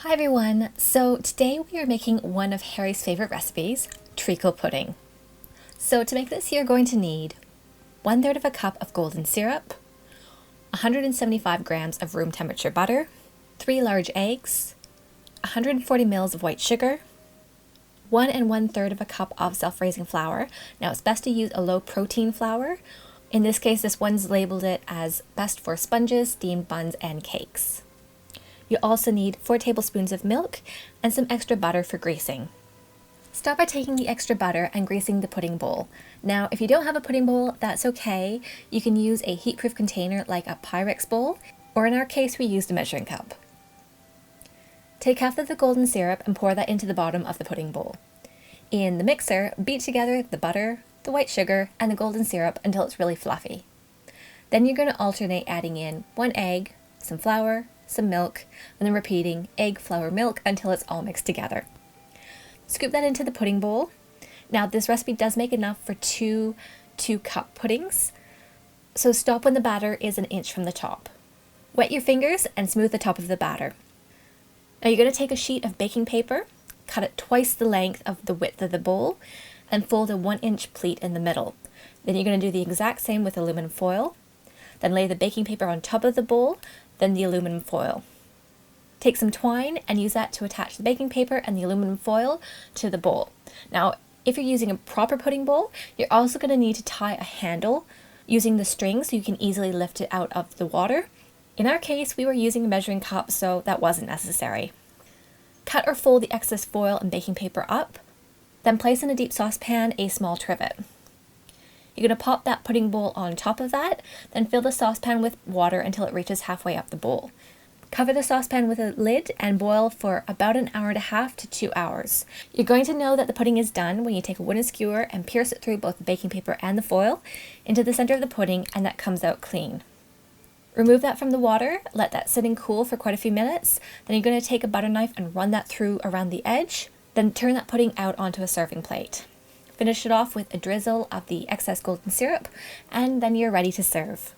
Hi everyone! So today we are making one of Harry's favorite recipes, treacle pudding. So to make this you're going to need 1/3 of a cup of golden syrup, 175 grams of room temperature butter, 3 large eggs, 140 ml of white sugar, 1 1/3 of a cup of self-raising flour. Now it's best to use a low protein flour. In this case, this one's labeled it as best for sponges, steamed buns, and cakes. You also need 4 tablespoons of milk and some extra butter for greasing. Start by taking the extra butter and greasing the pudding bowl. Now, if you don't have a pudding bowl, that's okay. You can use a heat-proof container like a Pyrex bowl, or in our case, we used a measuring cup. Take half of the golden syrup and pour that into the bottom of the pudding bowl. In the mixer, beat together the butter, the white sugar, and the golden syrup until it's really fluffy. Then you're going to alternate adding in 1 egg, some flour, some milk, and then repeating egg, flour, milk until it's all mixed together. Scoop that into the pudding bowl. Now this recipe does make enough for two 2-cup puddings, so stop when the batter is 1 inch from the top. Wet your fingers and smooth the top of the batter. Now you're going to take a sheet of baking paper, cut it twice the length of the width of the bowl, and fold a 1-inch pleat in the middle. Then you're going to do the exact same with aluminum foil. Then lay the baking paper on top of the bowl, then the aluminum foil. Take some twine and use that to attach the baking paper and the aluminum foil to the bowl. Now, if you're using a proper pudding bowl, you're also going to need to tie a handle using the string so you can easily lift it out of the water. In our case, we were using a measuring cup, so that wasn't necessary. Cut or fold the excess foil and baking paper up, then place in a deep saucepan a small trivet. You're going to pop that pudding bowl on top of that, then fill the saucepan with water until it reaches halfway up the bowl. Cover the saucepan with a lid and boil for about 1.5 hours to 2 hours. You're going to know that the pudding is done when you take a wooden skewer and pierce it through both the baking paper and the foil into the center of the pudding, and that comes out clean. Remove that from the water, let that sit and cool for quite a few minutes. Then you're going to take a butter knife and run that through around the edge, then turn that pudding out onto a serving plate. Finish it off with a drizzle of the excess golden syrup, and then you're ready to serve.